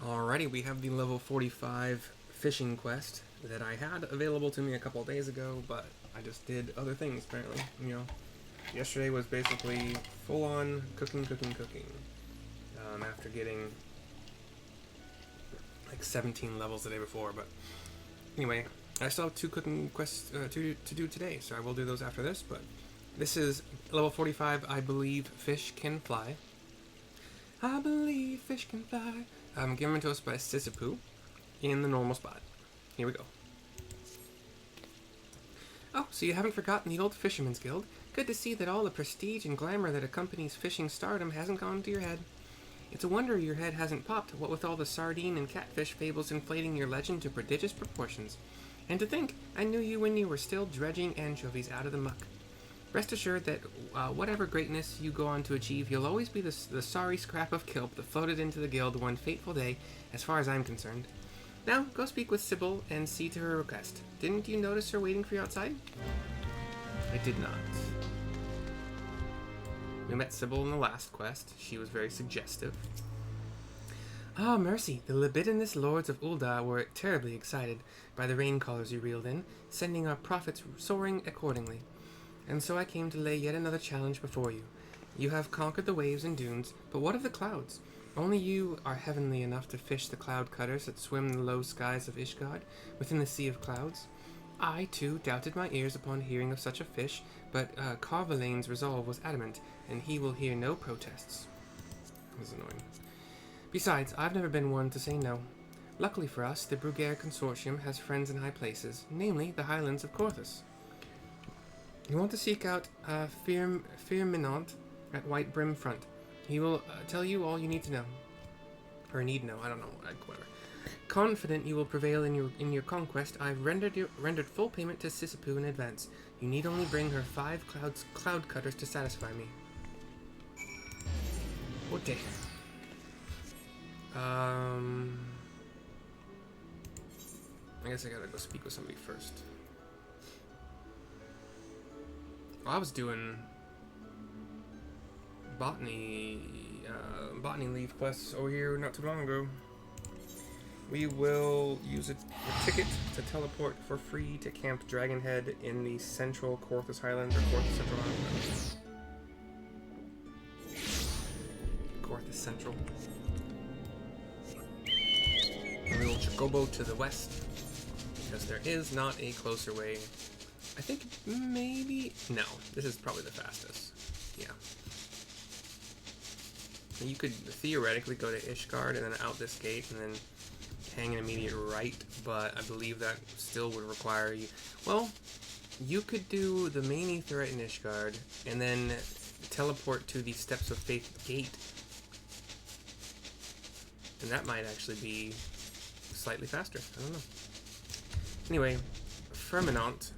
Alrighty, we have the level 45 fishing quest that I had available to me a couple of days ago, but I just did other things apparently. Yesterday was basically full on cooking. After getting like 17 levels the day before, but anyway, I still have two cooking quests to do today, so I will do those after this, but this is level 45, I believe fish can fly. I believe fish can fly. Given to us by Sisipu in the normal spot. Here we go. Oh, so you haven't forgotten the old Fisherman's Guild? Good to see that all the prestige and glamour that accompanies fishing stardom hasn't gone to your head. It's a wonder your head hasn't popped, what with all the sardine and catfish fables inflating your legend to prodigious proportions. And to think, I knew you when you were still dredging anchovies out of the muck. Rest assured that whatever greatness you go on to achieve, you'll always be the sorry scrap of kelp that floated into the guild one fateful day, as far as I'm concerned. Now, go speak with Sybell and see to her request. Didn't you notice her waiting for you outside? I did not. We met Sybell in the last quest. She was very suggestive. Ah, mercy, the libidinous lords of Ul'dah were terribly excited by the rain callers you reeled in, sending our profits soaring accordingly. And so I came to lay yet another challenge before you. You have conquered the waves and dunes, but what of the clouds? Only you are heavenly enough to fish the cloud cutters that swim the low skies of Ishgard, within the sea of clouds. I, too, doubted my ears upon hearing of such a fish, but Carvelane's resolve was adamant, and he will hear no protests. This is annoying. Besides, I've never been one to say no. Luckily for us, the Bruguiere Consortium has friends in high places, namely the Highlands of Corthus. You want to seek out Firminant at White Brim Front. He will tell you all you need to know. Or need know, I don't know, whatever. Confident you will prevail in your conquest, I've rendered full payment to Sisipu in advance. You need only bring her 5 cloud cutters to satisfy me. Okay. I guess I gotta go speak with somebody first. Well, I was doing botany leaf quests over here not too long ago. We will use a ticket to teleport for free to Camp Dragonhead in the central Corthus Highlands, or Corthus Central Highlands. Corthus Central. And we will Chocobo to the west, because there is not a closer way. I think maybe... No, this is probably the fastest. Yeah. You could theoretically go to Ishgard and then out this gate and then hang an immediate right, but I believe that still would require you... Well, you could do the main Aetheryte in Ishgard and then teleport to the Steps of Faith gate. And that might actually be slightly faster. I don't know. Anyway, Firminant...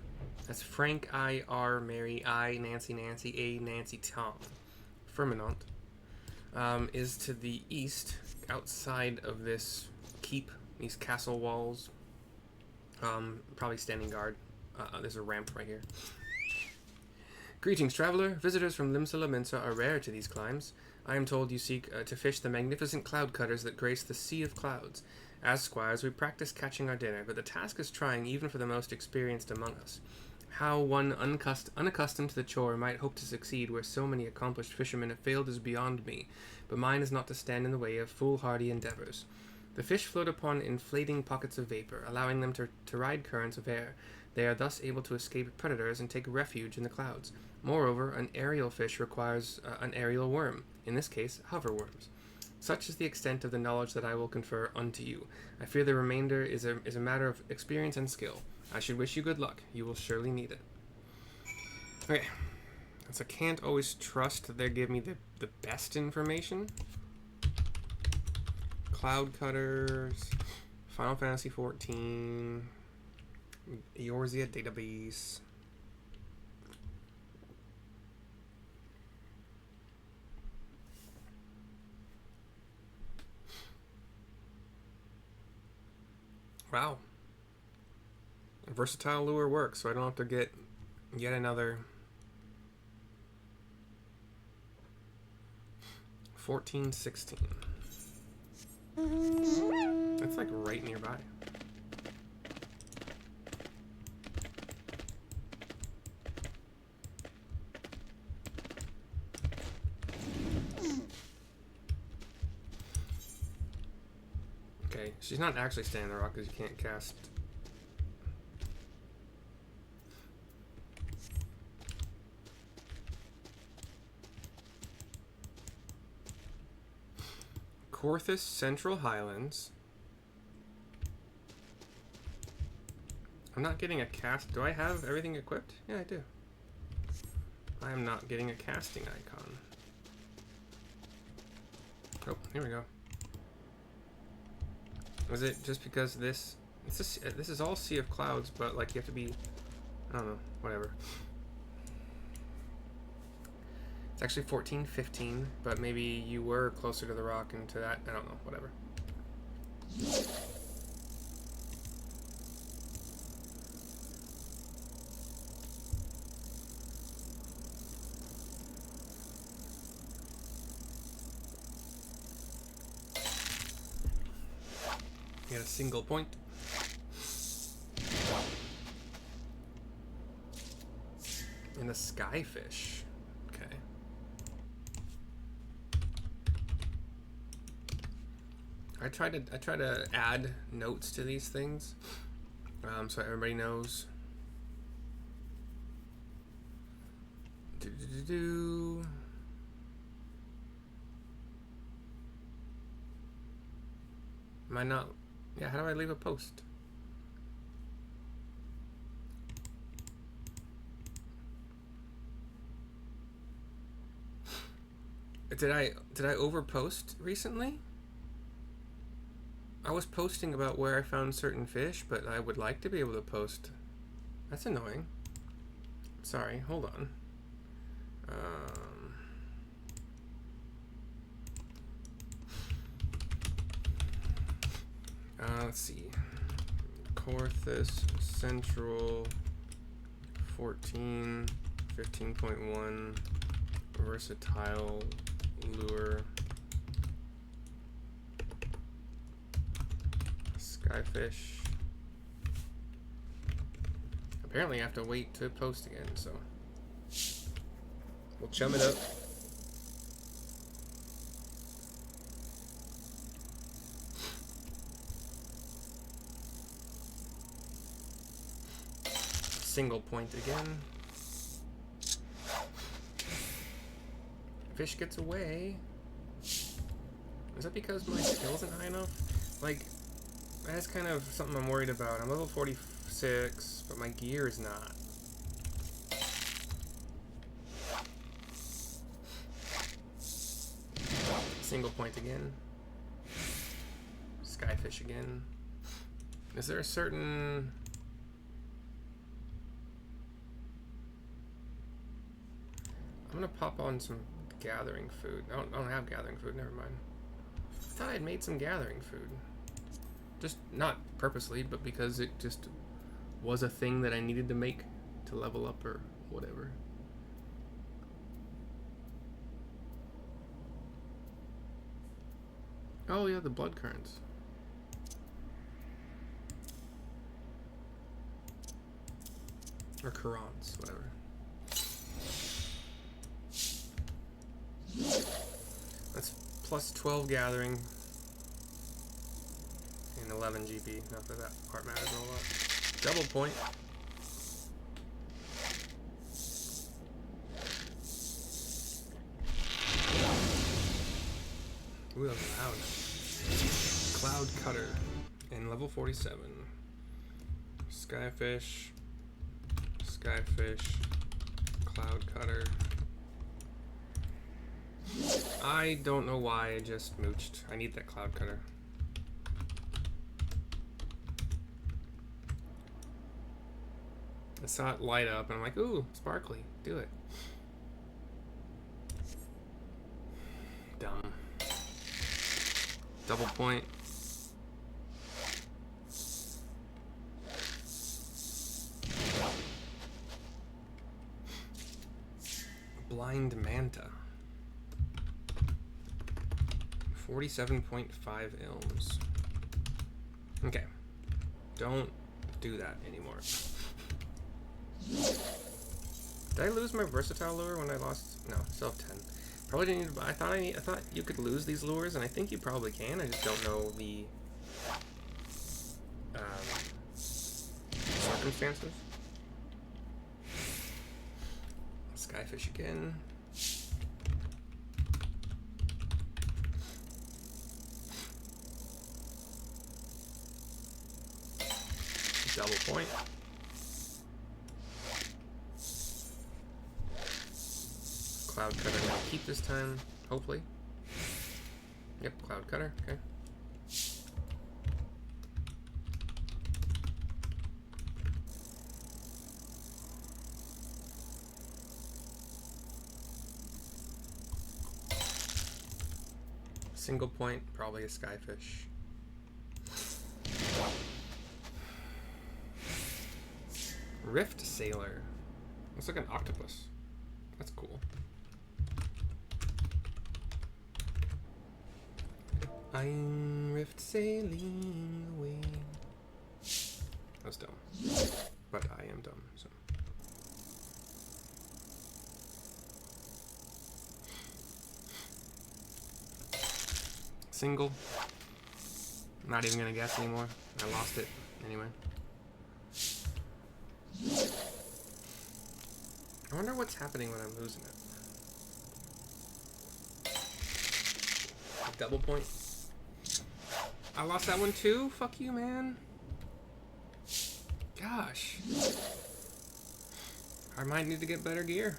That's Frank, I, R, Mary, I, Nancy, A, Nancy, Tom. Firminant is to the east, outside of this keep, these castle walls. Probably standing guard. There's a ramp right here. Greetings, traveler. Visitors from Limsa Mensa are rare to these climes. I am told you seek to fish the magnificent cloud cutters that grace the Sea of Clouds. As squires, we practice catching our dinner, but the task is trying even for the most experienced among us. How one unaccustomed to the chore might hope to succeed where so many accomplished fishermen have failed is beyond me, but mine is not to stand in the way of foolhardy endeavors. The fish float upon inflating pockets of vapor, allowing them to ride currents of air. They are thus able to escape predators and take refuge in the clouds. Moreover, an aerial fish requires an aerial worm, in this case, hoverworms. Such is the extent of the knowledge that I will confer unto you. I fear the remainder is a matter of experience and skill. I should wish you good luck. You will surely need it. Okay. So I can't always trust that they give me the best information. Cloud Cutters, Final Fantasy XIV, Eorzea database. Wow. Versatile lure works, so I don't have to get yet another 14, 16. It's like right nearby. Okay, she's not actually staying in the rock because you can't cast. Corthus Central Highlands. I'm not getting a cast. Do I have everything equipped? Yeah, I do. I am not getting a casting icon. Oh, here we go. Was it just because this is all Sea of Clouds, but like you have to be, I don't know, whatever. It's actually 14, 15, but maybe you were closer to the rock and to that. I don't know, whatever. Get a single point. And a skyfish. Okay. I try to add notes to these things, so everybody knows. Am I not? Yeah, how do I leave a post? Did I overpost recently? I was posting about where I found certain fish, but I would like to be able to post. That's annoying. Sorry, hold on. Let's see. Corthus Central 14, 15.1 versatile lure. Skyfish. Apparently I have to wait to post again, so we'll chum it up. Single point again. Fish gets away. Is that because my skill isn't high enough? Like, that's kind of something I'm worried about. I'm level 46, but my gear is not. Single point again. Skyfish again. Is there a certain... I'm gonna pop on some gathering food. I don't have gathering food, never mind. I thought I'd made some gathering food. Just not purposely, but because it just was a thing that I needed to make to level up or whatever. Oh yeah, the blood currents. Or Qurans, whatever. That's plus 12 gathering and 11 GP. Not that that part matters a whole lot. Double point. Ooh, that was loud. Cloud Cutter in level 47. Skyfish. Skyfish. Cloud Cutter. I don't know why I just mooched. I need that Cloud Cutter. I saw it light up and I'm like, ooh, sparkly. Do it. Dumb. Double point. Blind Manta. 47.5 ilms. Okay. Don't do that anymore. Did I lose my versatile lure when I lost? No, still have 10. Probably didn't need to buy. I thought you could lose these lures, and I think you probably can. I just don't know the circumstances. Skyfish again. Double point. Cloud cutter I'm gonna keep this time, hopefully. Yep, cloud cutter, okay. Single point, probably a skyfish. Rift Sailor. Looks like an octopus. That's cool. I'm rift sailing away. That's dumb. But I am dumb, so. Single. Not even gonna guess anymore. I lost it anyway. I wonder what's happening when I'm losing it. A double point. I lost that one too? Fuck you, man. Gosh. I might need to get better gear.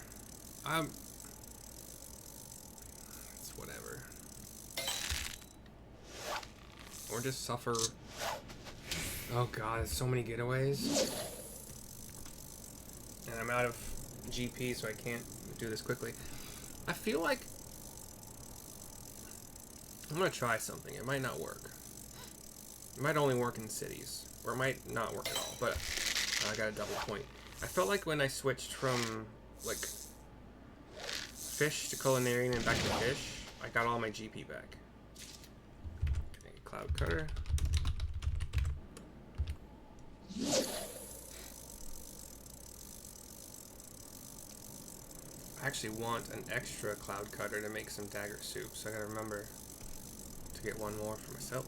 It's whatever. Or just suffer. Oh god, there's so many getaways. And I'm out of GP, so I can't do this quickly. I feel like I'm gonna try something. It might not work. It might only work in cities, or it might not work at all, but I got a double point. I felt like when I switched from, like, fish to culinarian and back to fish, I got all my GP back. Okay, cloud cutter. I actually want an extra cloud cutter to make some dagger soup, so I gotta remember to get one more for myself.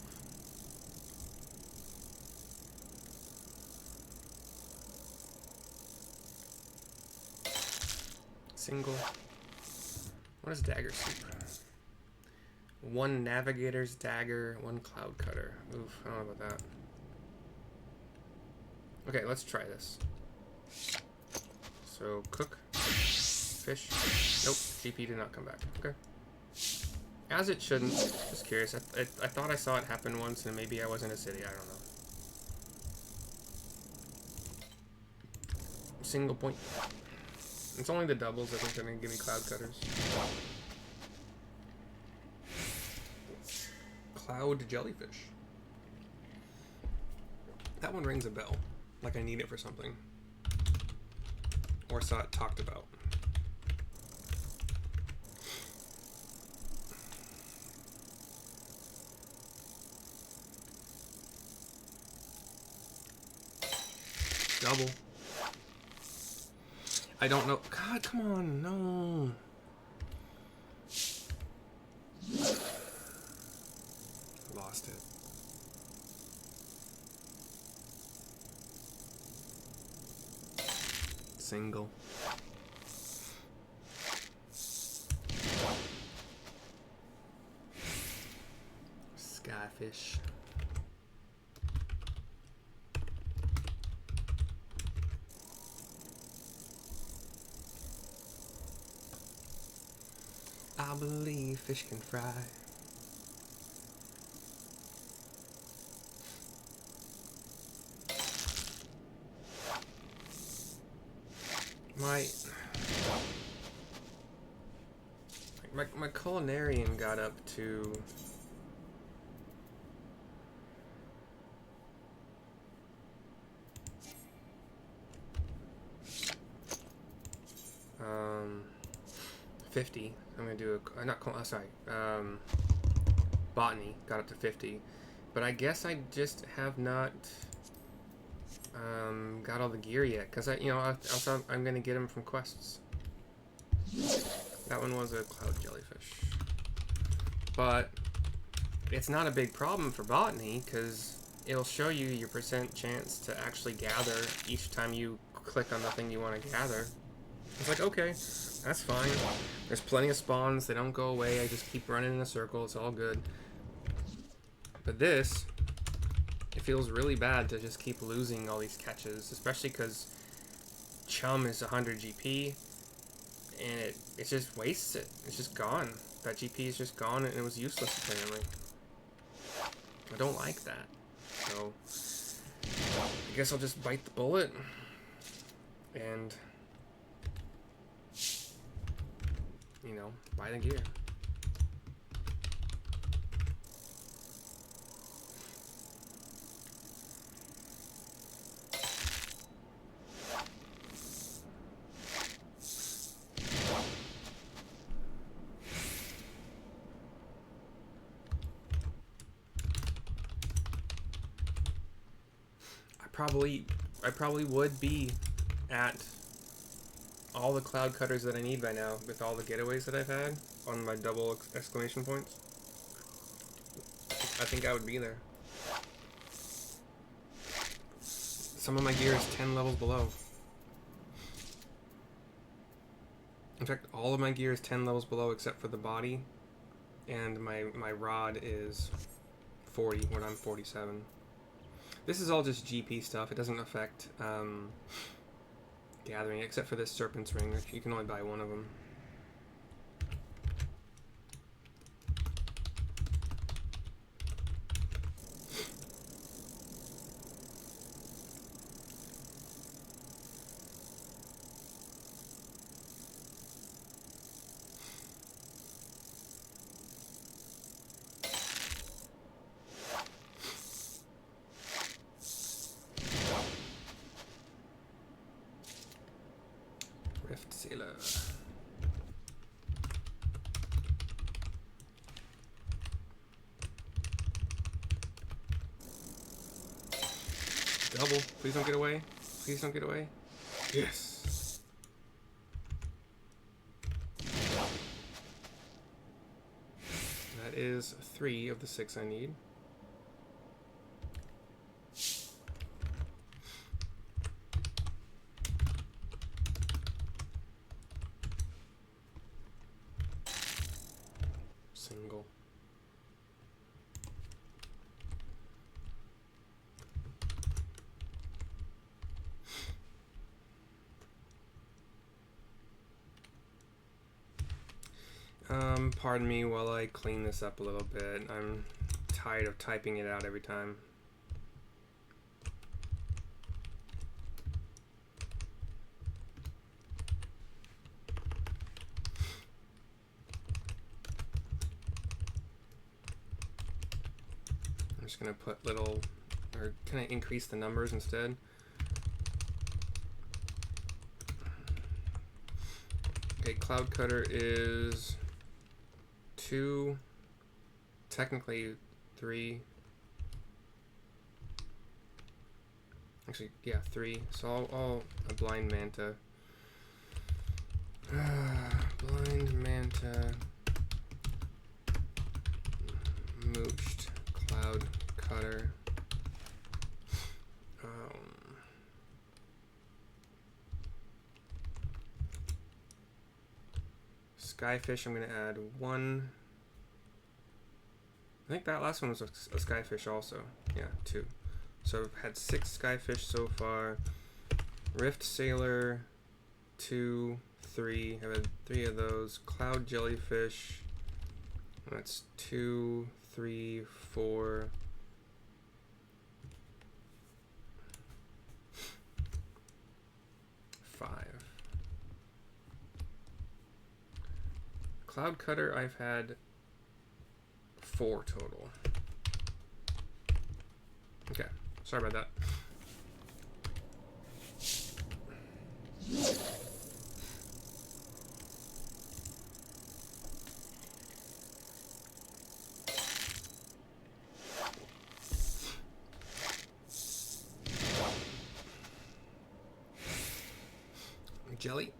Single. What is dagger soup? One navigator's dagger, one cloud cutter. Oof, I don't know about that. Okay, let's try this. So, cook. Fish. Nope, GP did not come back. Okay. As it shouldn't. Just curious. I thought I saw it happen once, and maybe I was in a city. I don't know. Single point. It's only the doubles I think they're going to give me cloud cutters. Cloud jellyfish. That one rings a bell. Like I need it for something. Or saw it talked about. Double. I don't know. God, come on, no. Lost it. Single. Skyfish. I believe fish can fry. My culinarian got up to $50. I'm gonna do a not sorry botany got up to 50. But I guess I just have not got all the gear yet, because I'm gonna get them from quests. That one was a cloud jellyfish, but it's not a big problem for botany because it'll show you your percent chance to actually gather each time you click on the thing you want to gather. It's like, okay, that's fine. There's plenty of spawns. They don't go away. I just keep running in a circle. It's all good. But this, it feels really bad to just keep losing all these catches, especially because Chum is 100 GP, and it just wastes it. It's just gone. That GP is just gone, and it was useless, apparently. I don't like that. So, I guess I'll just bite the bullet, and, you know, buy the gear. I probably would be at all the cloud cutters that I need by now with all the getaways that I've had on my double exclamation points. I think I would be there. Some of my gear is 10 levels below. In fact, all of my gear is 10 levels below except for the body, and my rod is 40 when I'm 47. This is all just GP stuff. It doesn't affect gathering, except for this Serpent's Ring, which you can only buy one of them. Rift Sealer. Double. Please don't get away. Please don't get away. Yes. That is 3 of the 6 I need. Single. Pardon me while I clean this up a little bit. I'm tired of typing it out every time. I'm just gonna put little, or can I increase the numbers instead? Okay, Cloud Cutter is 2, technically 3. Actually, yeah, 3. So I'll a Blind Manta. Blind Manta. Mooched Cloud Cutter. Skyfish, I'm going to add 1. I think that last one was a Skyfish also. Yeah, 2. So I've had 6 Skyfish so far. Rift Sailor, 2, 3. I've had 3 of those. Cloud Jellyfish. That's 2, 3, 4. Cloud Cutter, I've had 4 total. Okay, sorry about that. Jelly.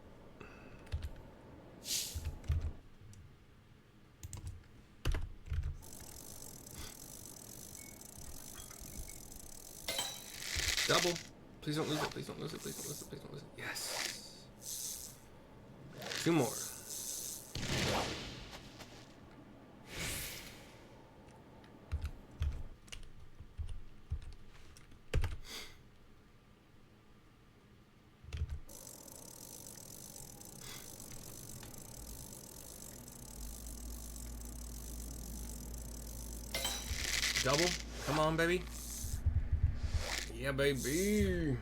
Double. Please don't lose it. Please don't lose it. Please don't lose it. Please don't lose it. Yes. 2 more. Double. Come on, baby. Yeah, baby.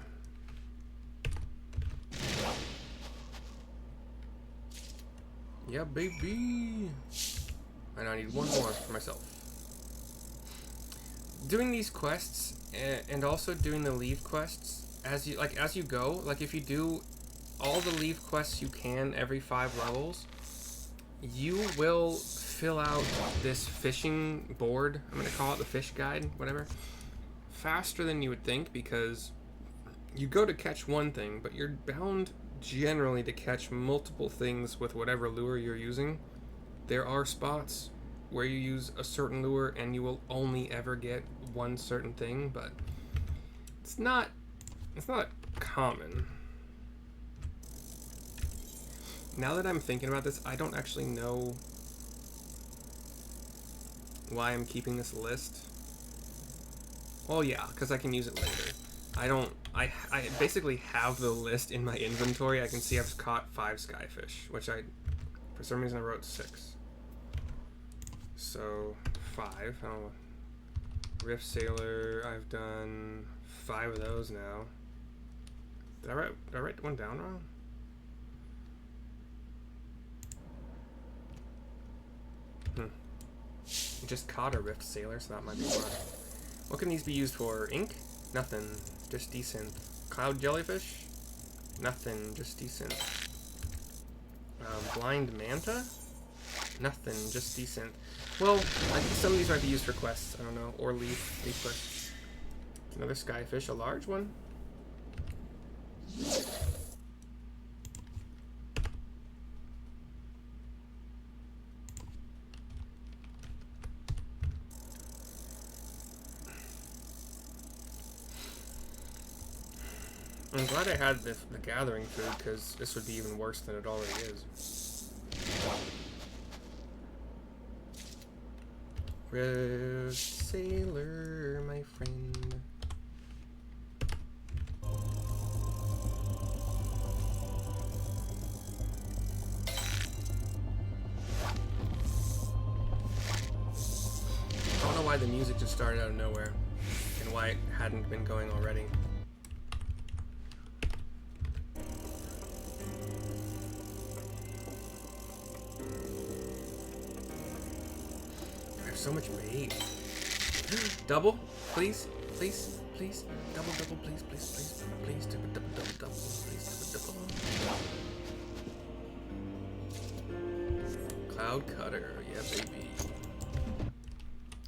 Yeah, baby. And I need 1 more for myself. Doing these quests and also doing the leave quests as you go, like if you do all the leave quests you can every 5 levels, you will fill out this fishing board. I'm gonna call it the fish guide, whatever, faster than you would think, because you go to catch one thing, but you're bound generally to catch multiple things with whatever lure you're using. There are spots where you use a certain lure and you will only ever get one certain thing, but it's not common. Now that I'm thinking about this, I don't actually know why I'm keeping this list. Well, yeah, because I can use it later. I basically have the list in my inventory. I can see I've caught 5 skyfish, which for some reason I wrote 6. So 5. Oh, Rift Sailor, I've done 5 of those now. Did I write one down wrong? Just caught a Rift Sailor, so that might be why. What can these be used for? Ink? Nothing. Just decent. Cloud Jellyfish? Nothing. Just decent. Blind Manta? Nothing. Just decent. Well, I think some of these might be used for quests. I don't know. Or leaf quests. Another Skyfish. A large one? I'm glad I had the gathering food, because this would be even worse than it already is. Rift Sailor, my friend. I don't know why the music just started out of nowhere, and why it hadn't been going already. So much bait. Double, please, please, please. Double, please, please, please, please. Double, please, double. Cloud Cutter, yeah, baby.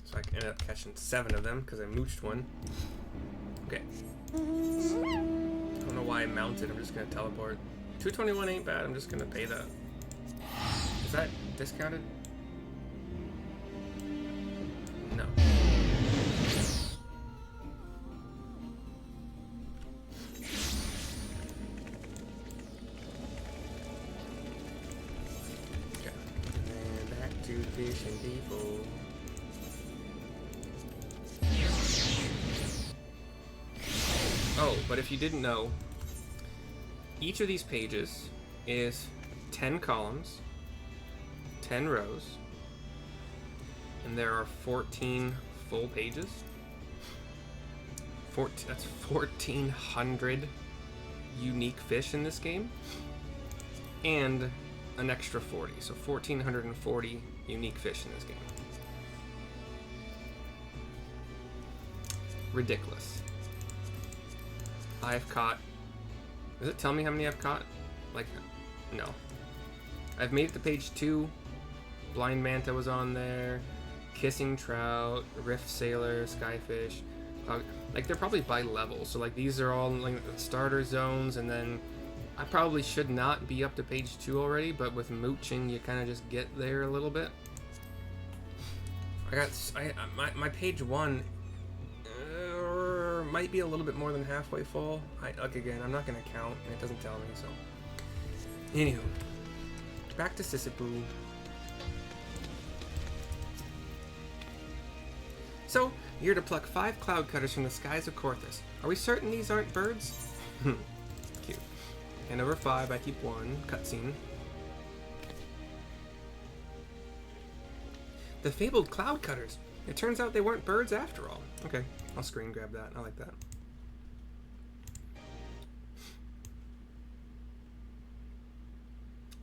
So I ended up catching 7 of them because I mooched one. Okay. I don't know why I mounted. I'm just gonna teleport. 221 ain't bad. I'm just gonna pay that. Is that discounted? No. Okay. And back to fishing people. Oh, but if you didn't know, each of these pages is 10 columns, 10 rows, and there are 14 full pages. That's 1,400 unique fish in this game, and an extra 40, so 1,440 unique fish in this game. Ridiculous. I've caught... Does it tell me how many I've caught? Like, no. I've made it to page 2. Blind Manta was on there. Kissing Trout, Rift Sailor, Skyfish. Like, they're probably by level. So, like, these are all like the starter zones, and then I probably should not be up to page 2 already, but with mooching, you kind of just get there a little bit. My page 1 might be a little bit more than halfway full. Again, I'm not gonna count, and it doesn't tell me. So, anywho, back to Sisipu. So, you're to pluck 5 cloud cutters from the skies of Korthus. Are we certain these aren't birds? Cute. And over 5, I keep 1. Cutscene. The fabled cloud cutters. It turns out they weren't birds after all. Okay, I'll screen grab that. I like that.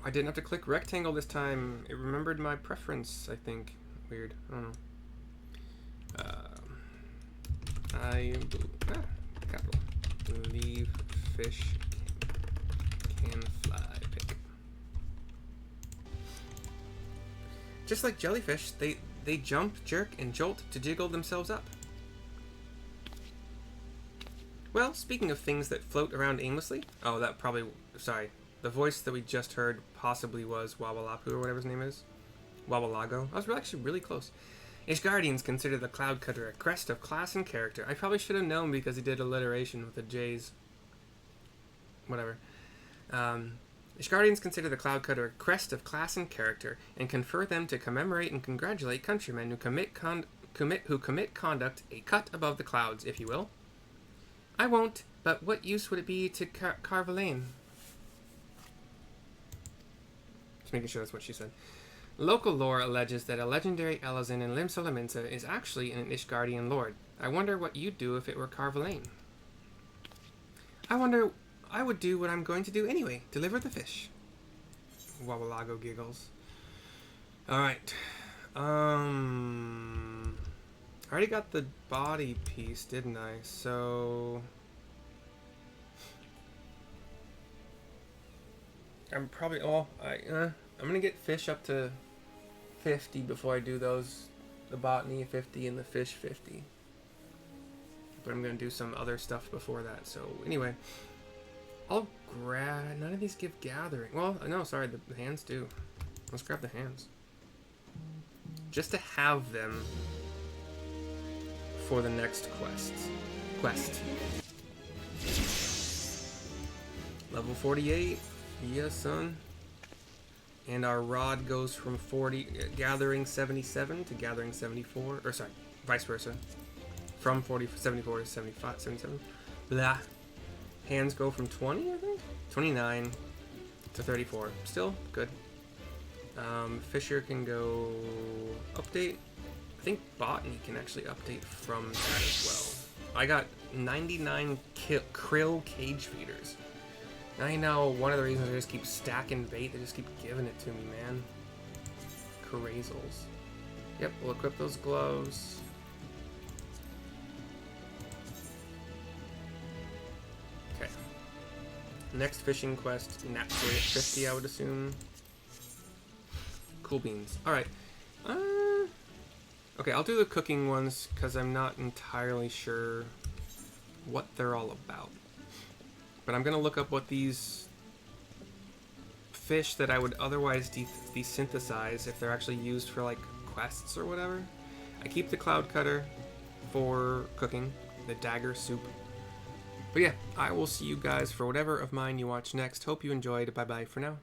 I didn't have to click rectangle this time. It remembered my preference, I think. Weird. I don't know. Capital. Believe fish can fly. Pick. Just like jellyfish, they jump, jerk, and jolt to jiggle themselves up. Well, speaking of things that float around aimlessly... Oh, that probably... Sorry. The voice that we just heard possibly was Wawalapu, or whatever his name is. Wawalago. I was actually really close. Ishgardians consider the Cloud Cutter a crest of class and character. I probably should have known because he did alliteration with the J's. Whatever. Ishgardians consider the Cloud Cutter a crest of class and character, and confer them to commemorate and congratulate countrymen who commit conduct a cut above the clouds, if you will. I won't, but what use would it be to carve a lane? Just making sure that's what she said. Local lore alleges that a legendary Elazin in Limsolaminsa is actually an Ishgardian lord. I wonder what you'd do if it were Carvalane. I would do what I'm going to do anyway. Deliver the fish. Wawalago giggles. Alright. I already got the body piece, didn't I? So... I'm probably... Oh, I'm gonna get fish up to 50 before I do those. The botany 50 and the fish 50. But I'm gonna do some other stuff before that. So anyway, I'll grab... None of these give gathering. Well, no, sorry, the hands do. Let's grab the hands. Just to have them for the next quest. Level 48. Yeah, son. And our rod goes from gathering 77 to gathering 74. Or sorry, vice versa. From 74 to 75, 77. Blah. Hands go from 20, I think? 29 to 34. Still good. Fisher can go update. I think botany can actually update from that as well. I got 99 krill cage feeders. I know one of the reasons I just keep stacking bait, they just keep giving it to me, man. Crazels. Yep, we'll equip those gloves. Okay. Next fishing quest, naturally at 50, I would assume. Cool beans. Alright. Okay, I'll do the cooking ones, because I'm not entirely sure what they're all about. But I'm going to look up what these fish that I would otherwise desynthesize, if they're actually used for, like, quests or whatever. I keep the cloud cutter for cooking, the dagger soup. But yeah, I will see you guys for whatever of mine you watch next. Hope you enjoyed. Bye-bye for now.